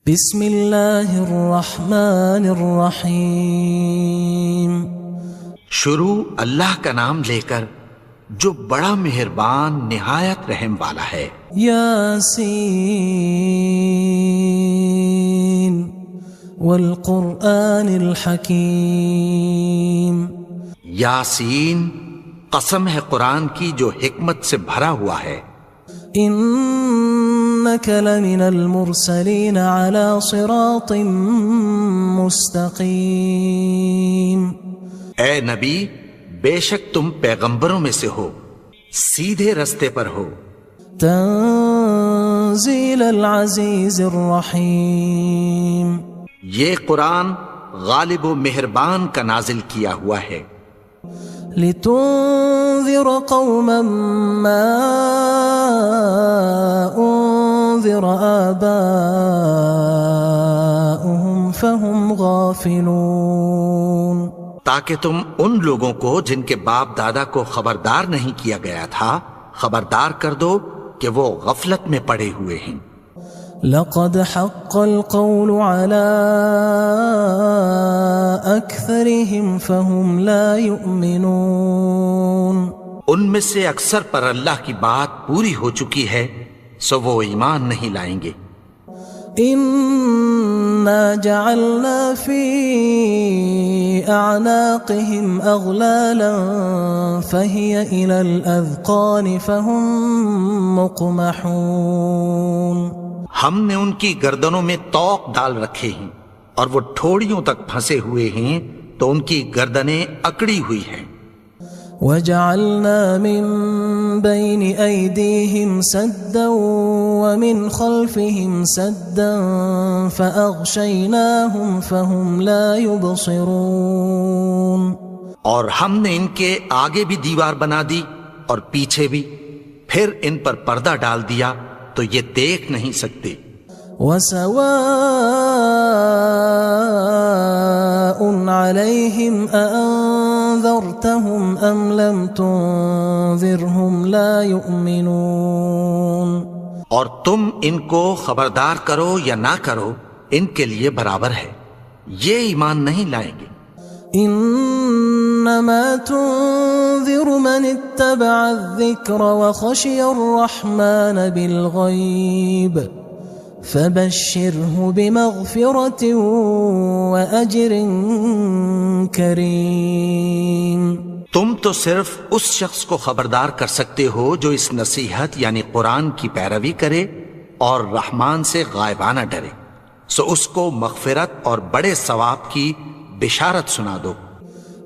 بسم اللہ الرحمن الرحیم۔ شروع اللہ کا نام لے کر جو بڑا مہربان نہایت رحم والا ہے۔ یاسین والقرآن الحکیم۔ یاسین، قسم ہے قرآن کی جو حکمت سے بھرا ہوا ہے۔ انک لمن المرسلین علی صراط مستقیم۔ اے نبی، بے شک تم پیغمبروں میں سے ہو، سیدھے رستے پر ہو۔ تنزیل العزیز الرحیم۔ یہ قرآن غالب و مہربان کا نازل کیا ہوا ہے۔ لتنذر قوما ما انذر آباؤهم فهم غافلون۔ تاکہ تم ان لوگوں کو جن کے باپ دادا کو خبردار نہیں کیا گیا تھا خبردار کر دو کہ وہ غفلت میں پڑے ہوئے ہیں۔ لقد حق القول على أكثرهم فهم لا يؤمنون۔ ان میں سے اکثر پر اللہ کی بات پوری ہو چکی ہے سو وہ ایمان نہیں لائیں گے۔ إنا جعلنا في أعناقهم أغلالا فهي إلى الأذقان فهم مقمحون۔ ہم نے ان کی گردنوں میں طوق ڈال رکھے ہیں اور وہ ٹھوڑیوں تک پھنسے ہوئے ہیں تو ان کی گردنیں اکڑی ہوئی ہیں۔ وَجَعَلْنَا مِن بَيْنِ أَيْدِيهِمْ سَدًّا وَمِنْ خَلْفِهِمْ سَدًّا فَأَغْشَيْنَاهُمْ فَهُمْ لَا يُبْصِرُونَ۔ اور ہم نے ان کے آگے بھی دیوار بنا دی اور پیچھے بھی، پھر ان پر پردہ ڈال دیا تو یہ دیکھ نہیں سکتے۔ وَسَوَاءٌ عَلَيْهِمْ أَأَنذَرْتَهُمْ أَمْ لَمْ تُنذِرْهُمْ لَا يُؤْمِنُونَ۔ اور تم ان کو خبردار کرو یا نہ کرو ان کے لیے برابر ہے، یہ ایمان نہیں لائیں گے۔ انما تنذر من اتبع الذکر وخشی الرحمن بالغیب فبشره بمغفرة وأجر کریم۔ تم تو صرف اس شخص کو خبردار کر سکتے ہو جو اس نصیحت یعنی قرآن کی پیروی کرے اور رحمان سے غائبانہ ڈرے، سو اس کو مغفرت اور بڑے ثواب کی بشارت سنا دو۔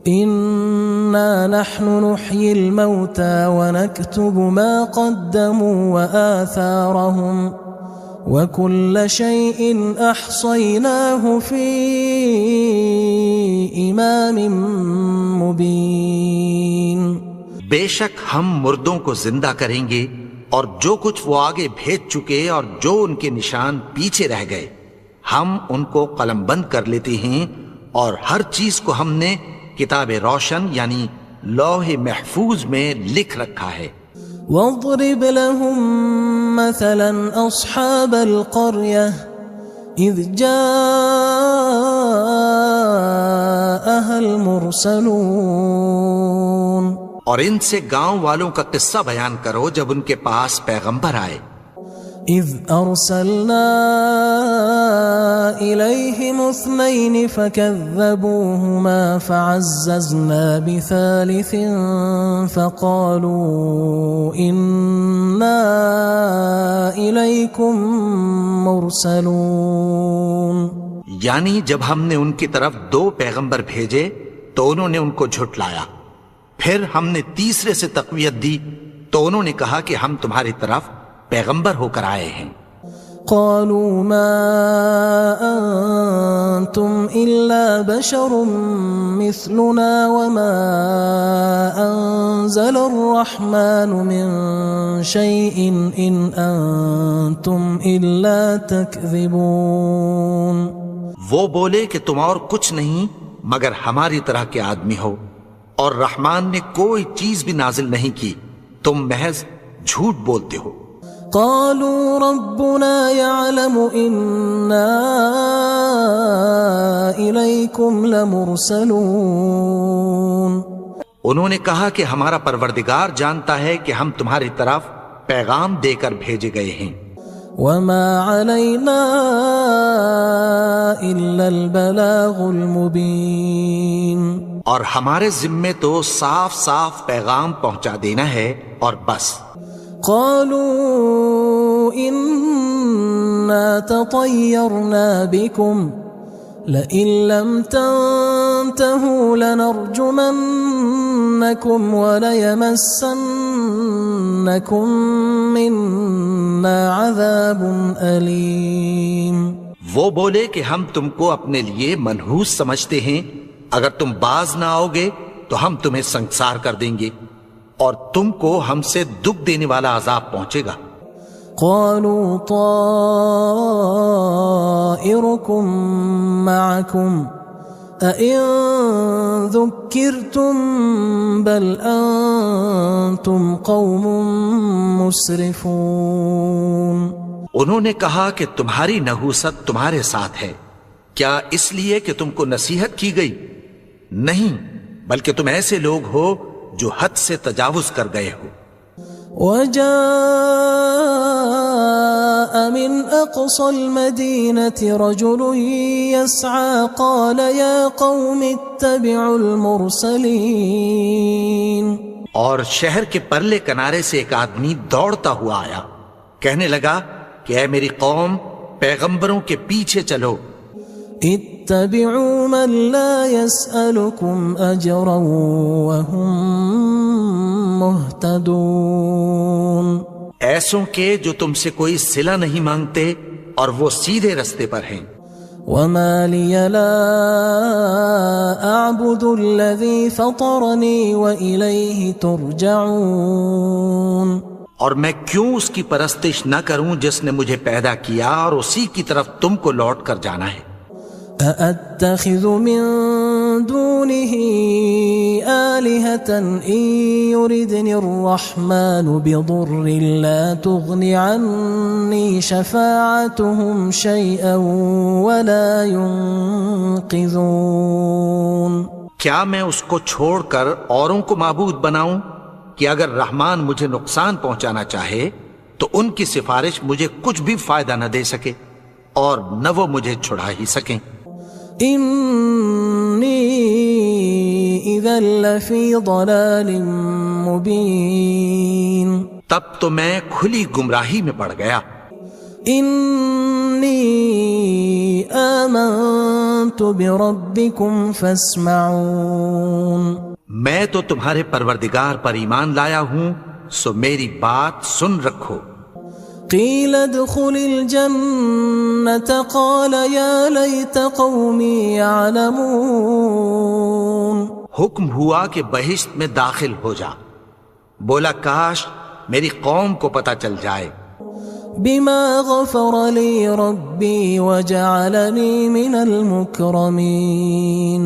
انا نحن نحيي الموتى ونكتب ما قدموا وآثارهم وكل شيء احصيناه في امام مبين۔ بے شک ہم مردوں کو زندہ کریں گے اور جو کچھ وہ آگے بھیج چکے اور جو ان کے نشان پیچھے رہ گئے ہم ان کو قلم بند کر لیتے ہیں، اور ہر چیز کو ہم نے کتاب روشن یعنی لوح محفوظ میں لکھ رکھا ہے۔ واضرب لهم مثلا اصحاب القرية اذ جاءها المرسلون۔ اور ان سے گاؤں والوں کا قصہ بیان کرو جب ان کے پاس پیغمبر آئے۔ اذ ارسلنا الیہم اثنین فکذبوہما فعززنا بثالث فقالوا انا الیکم مرسلون۔ یعنی جب ہم نے ان کی طرف 2 پیغمبر بھیجے تو انہوں نے ان کو جھٹلایا، پھر ہم نے تیسرے سے تقویت دی تو انہوں نے کہا کہ ہم تمہاری طرف پیغمبر ہو کر آئے ہیں۔ قالوا ما انتم الا بشر مثلنا وما انزل الرحمن من شيء ان انتم الا تكذبون۔ وہ بولے کہ تم اور کچھ نہیں مگر ہماری طرح کے آدمی ہو، اور رحمان نے کوئی چیز بھی نازل نہیں کی، تم محض جھوٹ بولتے ہو۔ قالوا ربنا يعلم إنا إليكم لمرسلون. انہوں نے کہا کہ ہمارا پروردگار جانتا ہے کہ ہم تمہاری طرف پیغام دے کر بھیجے گئے ہیں. وما علينا إلا البلاغ المبين. اور ہمارے ذمے تو صاف صاف پیغام پہنچا دینا ہے اور بس. قالوا إنا تطيرنا بكم لئن لم تنتهوا لنرجمنكم وليمسنكم منا عذاب أليم. وہ بولے کہ ہم تم کو اپنے لیے منحوس سمجھتے ہیں، اگر تم باز نہ آؤ گے تو ہم تمہیں سنسار کر دیں گے اور تم کو ہم سے دکھ دینے والا عذاب پہنچے گا. قالوا طائركم معكم أئن ذكرتم بل أنتم قوم مسرفون. انہوں نے کہا کہ تمہاری نحوست تمہارے ساتھ ہے، کیا اس لیے کہ تم کو نصیحت کی گئی؟ نہیں، بلکہ تم ایسے لوگ ہو جو حد سے تجاوز کر گئے ہو. وجاء من أقصى المدينة رجل يسعى قال يا قوم اتبعوا المرسلين. اور شہر کے پرلے کنارے سے ایک آدمی دوڑتا ہوا آیا، کہنے لگا کہ اے میری قوم، پیغمبروں کے پیچھے چلو. اتبعوا من لا يسألكم أجرا وهم مهتدون. ایسوں کے جو تم سے کوئی صلہ نہیں مانگتے اور وہ سیدھے رستے پر ہیں. وما لي لا أعبد الذي فطرني وإليه ترجعون. اور میں کیوں اس کی پرستش نہ کروں جس نے مجھے پیدا کیا اور اسی کی طرف تم کو لوٹ کر جانا ہے. أأتخذ من دونه آلهة إن يردني الرحمن بضر لا تغن عني شفاعتهم شيئا ولا ينقذون. کیا میں اس کو چھوڑ کر اوروں کو معبود بناؤں کہ اگر رحمان مجھے نقصان پہنچانا چاہے تو ان کی سفارش مجھے کچھ بھی فائدہ نہ دے سکے اور نہ وہ مجھے چھڑا ہی سکیں. إني إذا لفي ضلال مبين. تب تو میں کھلی گمراہی میں پڑ گیا. إني آمنت بربكم فاسمعون. میں تو تمہارے پروردگار پر ایمان لایا ہوں، سو میری بات سن رکھو. قيل ادخل الجنة قال يا ليت قومي يعلمون. حکم ہوا کہ بہشت میں داخل ہو جا. بولا کاش میری قوم کو پتہ چل جائے. بما غفر لي ربي وجعلني من المكرمين.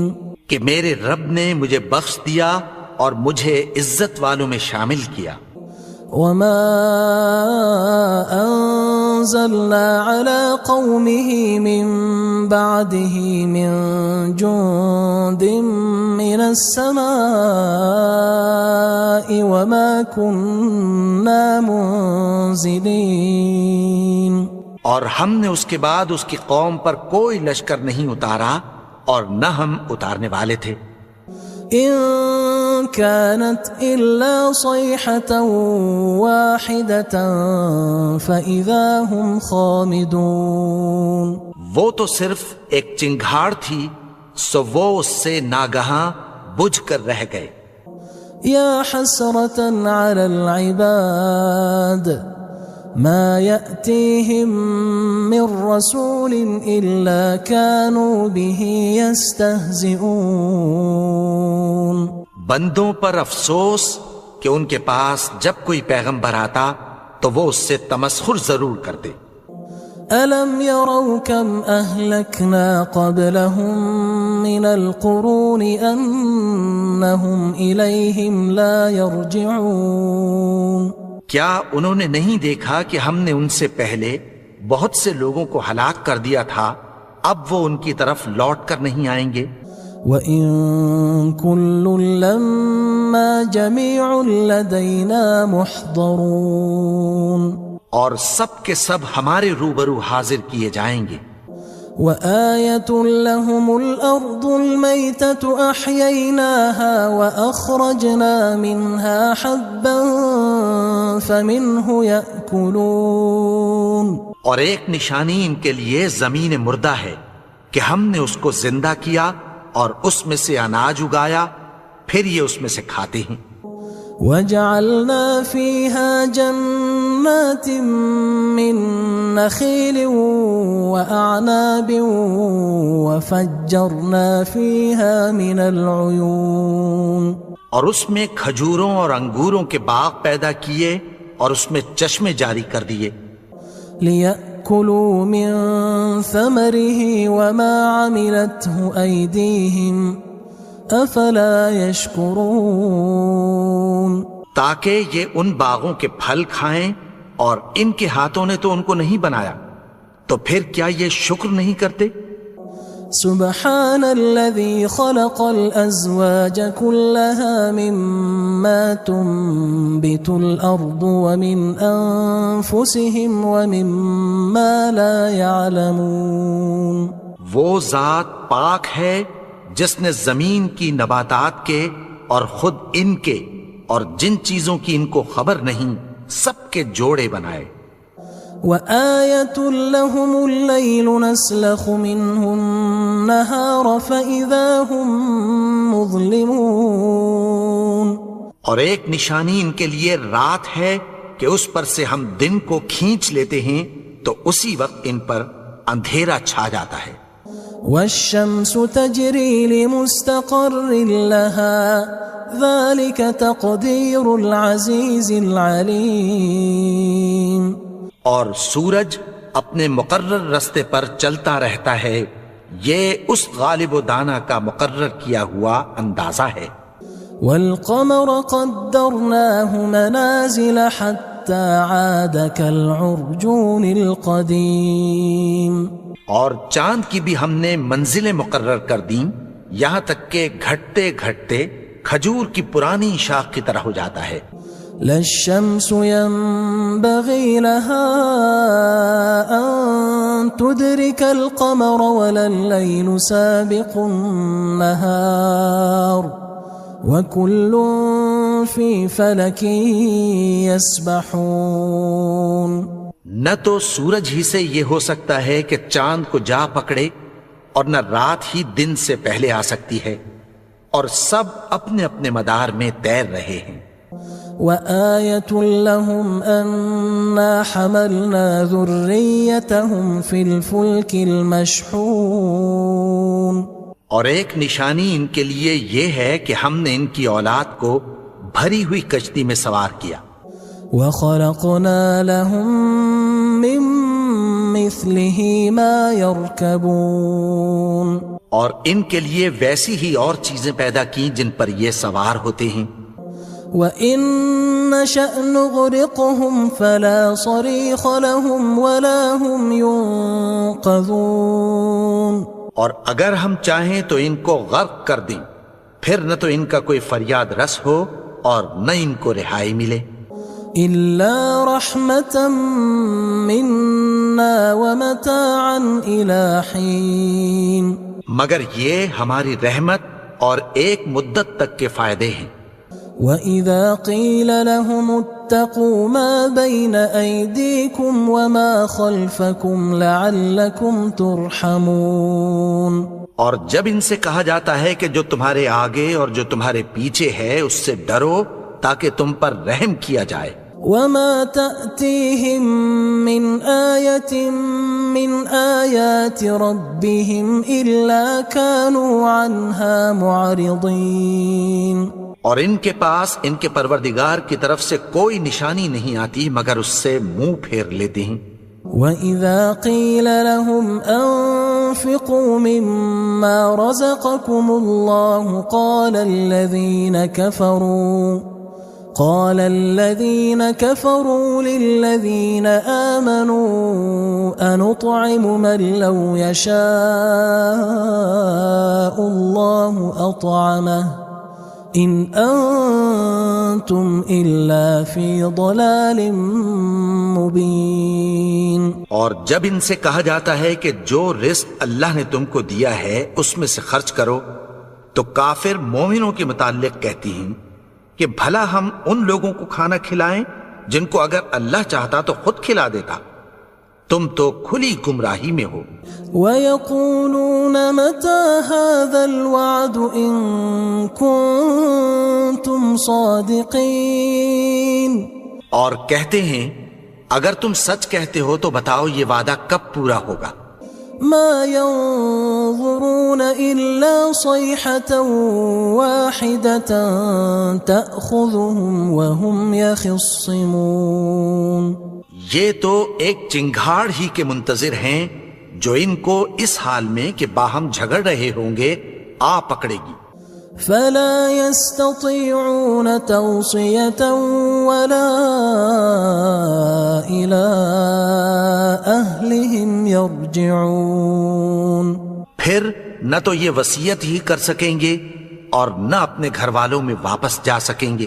کہ میرے رب نے مجھے بخش دیا اور مجھے عزت والوں میں شامل کیا. وما أنزلنا على قومه من بعده من جند من السماء وما كنا منزلين. اور ہم نے اس کے بعد اس کی قوم پر کوئی لشکر نہیں اتارا اور نہ ہم اتارنے والے تھے. إن كانت إلا صيحة واحدة فإذا هم خامدون. وہ تو صرف ایک چنگھاڑ تھی، سو وہ اس سے ناگہاں بجھ کر رہ گئے. يا حسرة على العباد ما يأتيهم من رسول إلا كانوا به يستهزئون. بندوں پر افسوس کہ ان کے پاس جب کوئی پیغمبر آتا تو وہ اس سے تمسخر ضرور کرتے. ألم يروا كم أهلكنا قبلهم من القرون أنهم إليهم لا يرجعون. کیا انہوں نے نہیں دیکھا کہ ہم نے ان سے پہلے بہت سے لوگوں کو ہلاک کر دیا تھا، اب وہ ان کی طرف لوٹ کر نہیں آئیں گے؟ وَإِن كُلٌّ لَمَّا جَمِيعٌ لَدَيْنَا مُحْضَرُونَ، اور سب کے سب ہمارے روبرو حاضر کیے جائیں گے۔ وَآيَةٌ لَهُمُ الْأَرْضُ الْمَيْتَةُ أَحْيَيْنَاهَا وَأَخْرَجْنَا مِنْهَا حَبًّا فَمِنْهُ يَأْكُلُونَ، اور ایک نشانی ان کے لیے زمین مردہ ہے کہ ہم نے اس کو زندہ کیا اور اس میں سے اناج اگایا، پھر یہ اس میں سے کھاتے ہیں۔ وَجَعَلْنَا فِيهَا جَنَّاتٍ مِّن نَخِيلٍ وَأَعْنَابٍ وَفَجَّرْنَا فِيهَا مِنَ الْعُيُونِ، اور اس میں کھجوروں اور انگوروں کے باغ پیدا کیے اور اس میں چشمے جاری کر دیے، لِيَأْكُلُوا مِن ثَمَرِهِ وَمَا عَمِلَتْهُ أَيْدِيهِمْ أَفَلَا يَشْكُرُونَ، تاکہ یہ ان باغوں کے پھل کھائیں، اور ان کے ہاتھوں نے تو ان کو نہیں بنایا، تو پھر کیا یہ شکر نہیں کرتے؟ سبحان الذي خلق الأزواج كلها مما تنبت الأرض ومن أنفسهم ومما لا يعلمون، وہ ذات پاک ہے جس نے زمین کی نباتات کے اور خود ان کے اور جن چیزوں کی ان کو خبر نہیں سب کے جوڑے بنائے۔ وآية لهم الليل نسلخ منه النهار فإذا هم مظلمون، اور ایک نشانی ان کے لیے رات ہے کہ اس پر سے ہم دن کو کھینچ لیتے ہیں تو اسی وقت ان پر اندھیرا چھا جاتا ہے۔ والشمس تجري لمستقر لها ذلك تقدير العزيز العليم، اور سورج اپنے مقرر رستے پر چلتا رہتا ہے، یہ اس غالب و دانا کا مقرر کیا ہوا اندازہ ہے۔ والقمر قدرناه منازل حتى عاد كالعرجون القديم، اور چاند کی بھی ہم نے منزلیں مقرر کر دیں، یہاں تک کہ گھٹتے گھٹتے کھجور کی پرانی شاخ کی طرح ہو جاتا ہے۔ لا الشمس ينبغي لها أن تدرك القمر ولا الليل سابق النهار وكل في فلك يسبحون، نہ تو سورج ہی سے یہ ہو سکتا ہے کہ چاند کو جا پکڑے، اور نہ رات ہی دن سے پہلے آ سکتی ہے، اور سب اپنے اپنے مدار میں تیر رہے ہیں۔ وآية لهم أنا حملنا ذريتهم في الفلك المشحون، اور ایک نشانی ان کے لیے یہ ہے کہ ہم نے ان کی اولاد کو بھری ہوئی کشتی میں سوار کیا۔ وخلقنا لهم من مثله ما يركبون، اور ان کے لیے ویسی ہی اور چیزیں پیدا کی جن پر یہ سوار ہوتے ہیں۔ وَإِن نَّشَأْ نُغْرِقْهُمْ فَلَا صَرِيخَ لَهُمْ وَلَا هُمْ يُنقَذُونَ، اور اگر ہم چاہیں تو ان کو غرق کر دیں، پھر نہ تو ان کا کوئی فریاد رس ہو اور نہ ان کو رہائی ملے۔ إِلَّا رَحْمَةً مِنَّا وَمَتَاعًا إِلَى حِينٍ، مگر یہ ہماری رحمت اور ایک مدت تک کے فائدے ہیں۔ وَإِذَا قِيلَ لَهُمُ اتَّقُوا مَا بَيْنَ أَيْدِيكُمْ وَمَا خَلْفَكُمْ لَعَلَّكُمْ تُرْحَمُونَ، اور جب ان سے کہا جاتا ہے کہ جو تمہارے آگے اور جو تمہارے پیچھے ہے اس سے ڈرو تاکہ تم پر رحم کیا جائے۔ وَمَا تَأْتِيهِم مِّنْ آيَةٍ مِّنْ آيَاتِ رَبِّهِمْ إِلَّا كَانُوا عَنْهَا مُعْرِضِينَ، اور ان کے پاس ان کے پروردگار کی طرف سے کوئی نشانی نہیں آتی مگر اس سے منہ پھیر لیتے ہیں۔ وَإِذَا قِيلَ لَهُمْ أَنفِقُوا مِمَّا رَزَقَكُمُ اللَّهُ قال الذين كفروا للذين آمنوا أنطعم من لو يشاء الله أطعمه إن أنتم إلا في ضلال مبين. اور جب ان سے کہا جاتا ہے کہ جو رزق اللہ نے تم کو دیا ہے اس میں سے خرچ کرو، تو کافر مومنوں کے متعلق کہتی ہیں کہ بھلا ہم ان لوگوں کو کھانا کھلائیں جن کو اگر اللہ چاہتا تو خود کھلا دیتا. تم تو کھلی گمراہی میں ہو. وَيَقُولُونَ مَتَى هَذَا الْوَعْدُ إِن كُنتُمْ صَادِقِينَ. اور کہتے ہیں اگر تم سچ کہتے ہو تو بتاؤ یہ وعدہ کب پورا ہوگا. ما ينظرون إلا صيحة واحدة تأخذهم وهم يخصمون. یہ تو ایک چنگھاڑ ہی کے منتظر ہیں جو ان کو اس حال میں کہ باہم جھگڑ رہے ہوں گے آ پکڑے گی. فلا يستطيعون توصية ولا إلى أهلهم يرجعون. پھر نہ تو یہ وصیت ہی کر سکیں گے اور نہ اپنے گھر والوں میں واپس جا سکیں گے.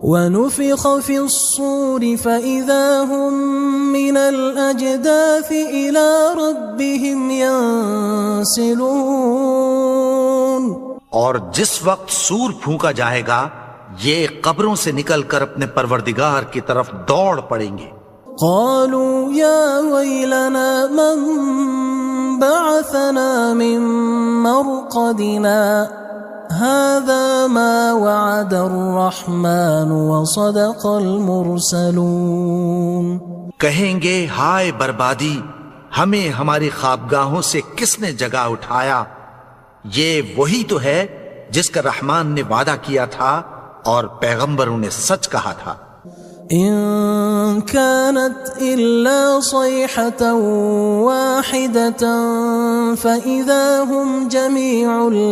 ونفخ في الصور فإذا هم من الأجداث إلى ربهم ينسلون. اور جس وقت سور پھونکا جائے گا یہ قبروں سے نکل کر اپنے پروردگار کی طرف دوڑ پڑیں گے. قالوا يا ويلنا من بعثنا من مرقدنا هذا ما وعد الرحمن وصدق المرسلون. کہیں گے ہائے بربادی، ہمیں ہماری خوابگاہوں سے کس نے جگا اٹھایا. یہ وہی تو ہے جس کا رحمان نے وعدہ کیا تھا اور پیغمبروں نے سچ کہا تھا. إن كانت إلا صيحة واحدة فإذا هم جميع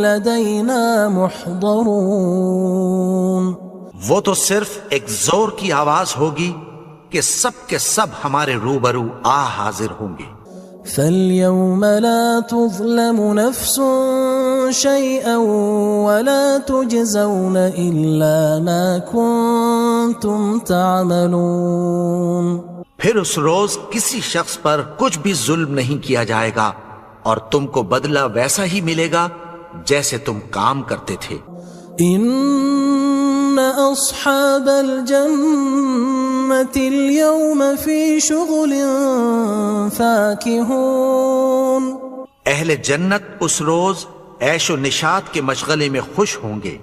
لدينا محضرون. وہ تو صرف ایک زور کی آواز ہوگی کہ سب کے سب ہمارے روبرو آ حاضر ہوں گے. فاليوم لا تظلم نفس شيئا ولا تجزون إلا ما كنتم تعملون. پھر اس روز کسی شخص پر کچھ بھی ظلم نہیں کیا جائے گا اور تم کو بدلہ ویسا ہی ملے گا جیسے تم کام کرتے تھے. إن أصحاب الجنة اليوم في شغل فاكهون. اہل جنت اس روز عیش و نشاط کے مشغلے میں خوش ہوں گے.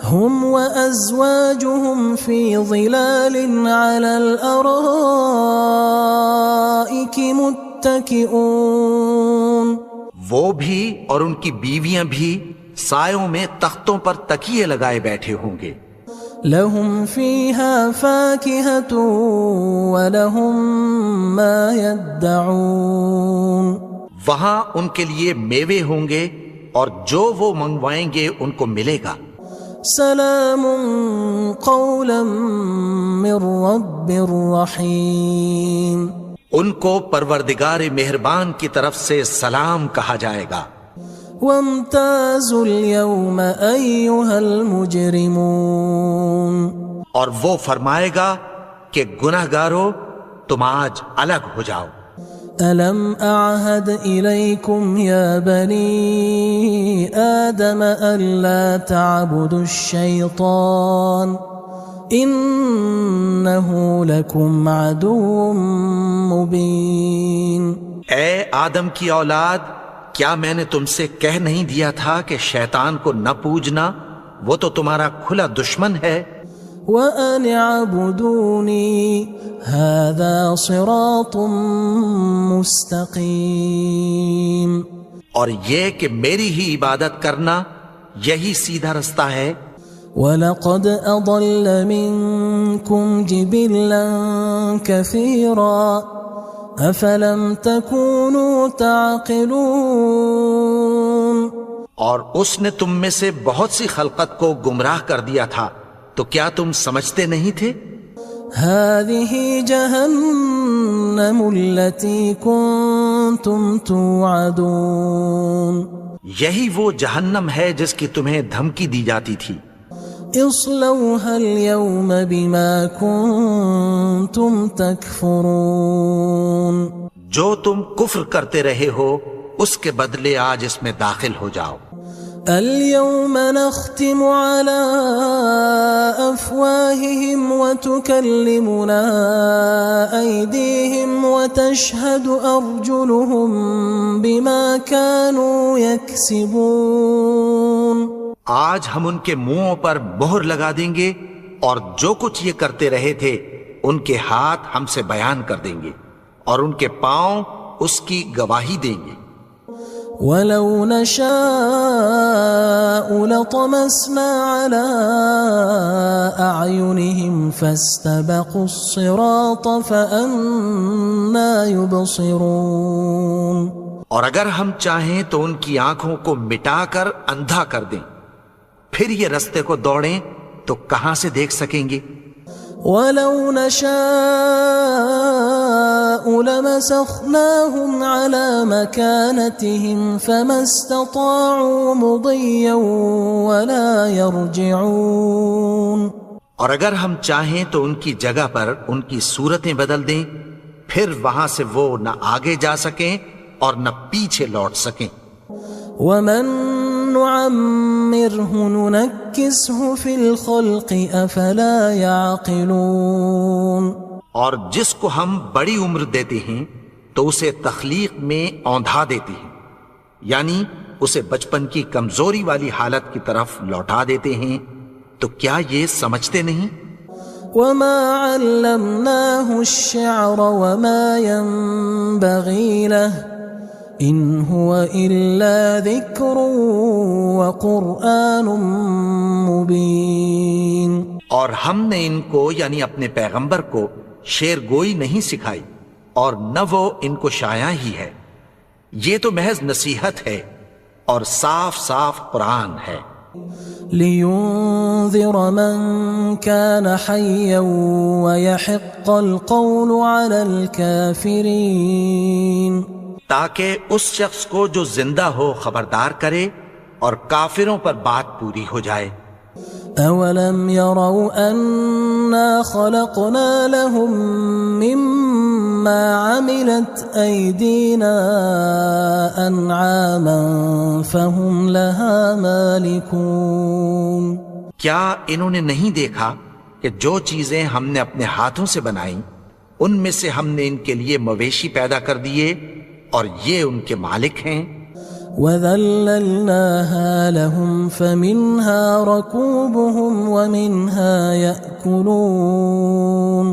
هم وأزواجهم في ظلال على الأرائك متكئون. وہ بھی اور ان کی بیویاں بھی سایوں میں تختوں پر تکیے لگائے بیٹھے ہوں گے. لهم فيها فاكهة ولهم ما يدعون. وہاں ان کے لیے میوے ہوں گے اور جو وہ منگوائیں گے ان کو ملے گا. سلام قولا من رب رحیم. ان کو پروردگار مہربان کی طرف سے سلام کہا جائے گا. وامتازوا اليوم أيها المجرمون. اور وہ فرمائے گا کہ گناہگارو تم آج الگ ہو جاؤ. ألم أعهد إليكم يا بني آدم ألا تعبدوا الشيطان إنه لكم عدو مبين. اے آدم کی اولاد، کیا میں نے تم سے کہہ نہیں دیا تھا کہ شیطان کو نہ پوجنا، وہ تو تمہارا کھلا دشمن ہے. وَأَنِ اعْبُدُونِي هَذَا صِرَاطٌ مُسْتَقِيمٌ. اور یہ کہ میری ہی عبادت کرنا یہی سیدھا رستہ ہے. وَلَقَدْ أَضَلَّ مِنْكُمْ جِبِلًّا كَثِيرًا أَفَلَمْ تَكُونُوا تَعْقِلُونَ. اور اس نے تم میں سے بہت سی خلقت کو گمراہ کر دیا تھا، تو کیا تم سمجھتے نہیں تھے؟ هذه جهنم التي كنتم توعدون یہی وہ جہنم ہے جس کی تمہیں دھمکی دی جاتی تھی. اصلوها اليوم بما كنتم تكفرون جو تم کفر کرتے رہے ہو اس کے بدلے آج اس میں داخل ہو جاؤ. اليوم نختم على أفواههم وتكلمنا أيديهم وتشهد أرجلهم بما كانوا يكسبون. آج ہم ان کے منہوں پر مہر لگا دیں گے اور جو کچھ یہ کرتے رہے تھے ان کے ہاتھ ہم سے بیان کر دیں گے اور ان کے پاؤں اس کی گواہی دیں گے. ولو نشاء لطمسنا على أعينهم فاستبقوا الصراط فأنى يبصرون. اور اگر ہم چاہیں تو ان کی آنکھوں کو مٹا کر اندھا کر دیں، پھر یہ رستے کو دوڑیں تو کہاں سے دیکھ سکیں گے. ولو نشاء لمسخناهم على مكانتهم فما استطاعوا مضيا ولا يرجعون. اور اگر ہم چاہیں تو ان کی جگہ پر ان کی صورتیں بدل دیں، پھر وہاں سے وہ نہ آگے جا سکیں اور نہ پیچھے لوٹ سکیں. ومن نعمره ننكسه في الخلق افلا يعقلون. اور جس کو ہم بڑی عمر دیتے ہیں تو اسے تخلیق میں اوندھا دیتے ہیں، یعنی اسے بچپن کی کمزوری والی حالت کی طرف لوٹا دیتے ہیں. تو کیا یہ سمجھتے نہیں؟ وما علمناه الشعر وما ينبغي له ان هو الا ذکر وقرآن مبین. اور ہم نے ان کو یعنی اپنے پیغمبر کو شعر گوئی نہیں سکھائی اور نہ وہ ان کو شایع ہی ہے، یہ تو محض نصیحت ہے اور صاف صاف قرآن ہے. لينذر من كان حيا ويحق القول على الكافرين. تاکہ اس شخص کو جو زندہ ہو خبردار کرے اور کافروں پر بات پوری ہو جائے. اولم يروا انا خلقنا لهم مما عملت ايدينا انعاما فهم لها مالكون. کیا انہوں نے نہیں دیکھا کہ جو چیزیں ہم نے اپنے ہاتھوں سے بنائیں ان میں سے ہم نے ان کے لیے مویشی پیدا کر دیے اور یہ ان کے مالک ہیں. وَذَلَّلْنَاهَا لَهُمْ فَمِنْهَا رَكُوبُهُمْ وَمِنْهَا يَأْكُلُونَ.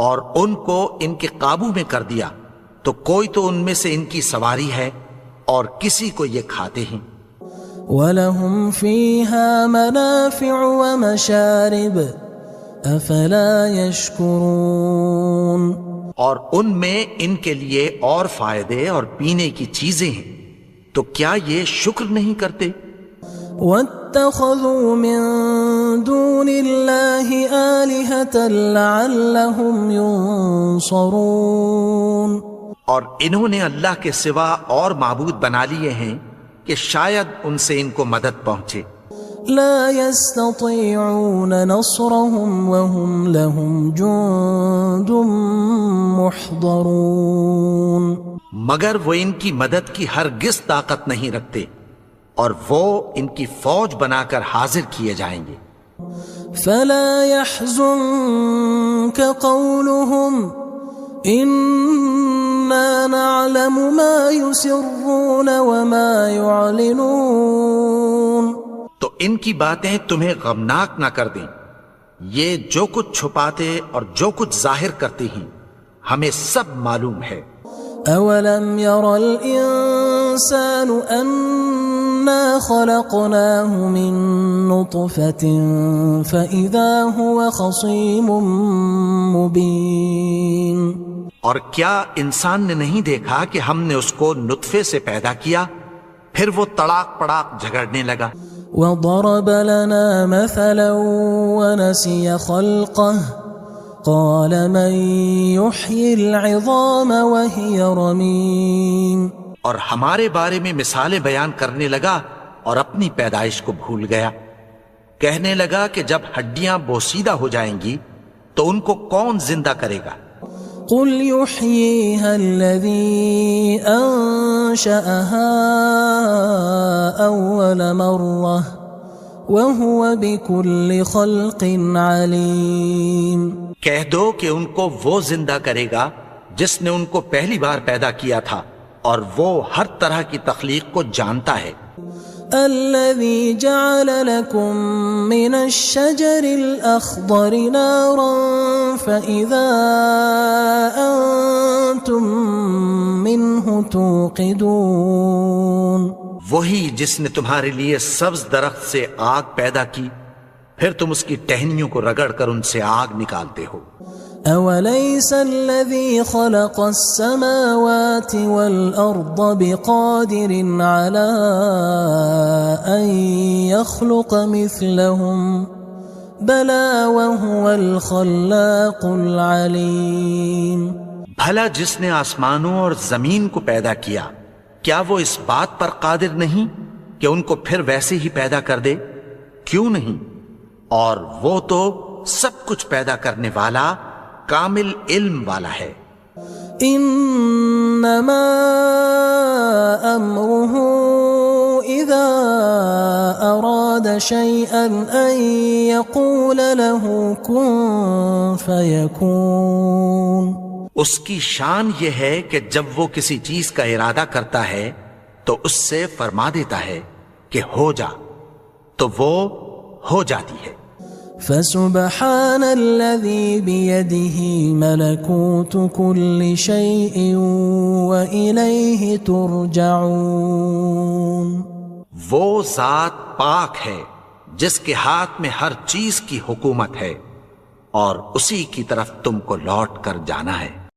اور ان کو ان کے قابو میں کر دیا تو کوئی تو ان میں سے ان کی سواری ہے اور کسی کو یہ کھاتے ہیں. وَلَهُمْ فِيهَا مَنَافِعُ وَمَشَارِبُ أَفَلَا يَشْكُرُونَ. اور ان میں ان کے لیے اور فائدے اور پینے کی چیزیں ہیں، تو کیا یہ شکر نہیں کرتے؟ وَاتَّخَذُوا مِن دُونِ اللَّهِ آلِهَةً لَعَلَّهُمْ يُنصَرُونَ. اور انہوں نے اللہ کے سوا اور معبود بنا لیے ہیں کہ شاید ان سے ان کو مدد پہنچے. لا يستطيعون نصرهم وهم لهم جند محضرون. مگر وہ ان کی مدد کی ہرگز طاقت نہیں رکھتے اور وہ ان کی فوج بنا کر حاضر کیے جائیں گے. فلا يحزنك قولهم إنا نعلم ما يسرون وما يعلنون. تو ان کی باتیں تمہیں غمناک نہ کر دیں، یہ جو کچھ چھپاتے اور جو کچھ ظاہر کرتے ہیں ہمیں سب معلوم ہے. اولم ير الانسان انا خلقناه من نطفة فاذا هو خصيم مبين. اور کیا انسان نے نہیں دیکھا کہ ہم نے اس کو نطفے سے پیدا کیا، پھر وہ تڑاک پڑاک جھگڑنے لگا. وضرب لنا مثلا ونسي خلقه قال من يحيي العظام وهي رميم اور ہمارے بارے میں مثالیں بیان کرنے لگا اور اپنی پیدائش کو بھول گیا. کہنے لگا کہ جب ہڈیاں بوسیدہ ہو جائیں گی تو ان کو کون زندہ کرے گا؟ قل يحييها الذي أنشأها أول مرة وهو بكل خلق عليم. کہہ دو کہ ان کو وہ زندہ کرے گا جس نے ان کو پہلی بار پیدا کیا تھا اور وہ ہر طرح کی تخلیق کو جانتا ہے. الذي جعل لكم من الشجر الأخضر نارا فإذا أنتم منه توقدون. وہی جس نے تمہارے لیے سبز درخت سے آگ پیدا کی پھر تم اس کی ٹہنیوں کو رگڑ کر ان سے آگ نکالتے ہو. أوليس الذي خلق السماوات والأرض بقادر على أن يخلق مثلهم بلى وهو الخلاق العليم. بھلا جس نے آسمانوں اور زمین کو پیدا کیا کیا وہ اس بات پر قادر نہیں کہ ان کو پھر ویسے ہی پیدا کر دے؟ کیوں نہیں؟ اور وہ تو سب کچھ پیدا کرنے والا کامل علم والا ہے. انما امره اذا اراد شيئا ان يقول له كن فيكون. اس کی شان یہ ہے کہ جب وہ کسی چیز کا ارادہ کرتا ہے تو اس سے فرما دیتا ہے کہ ہو جا تو وہ ہو جاتی ہے. فسبحان الذي بيده ملكوت كل شيء وإليه ترجعون. وہ ذات پاک ہے جس کے ہاتھ میں ہر چیز کی حکومت ہے اور اسی کی طرف تم کو لوٹ کر جانا ہے.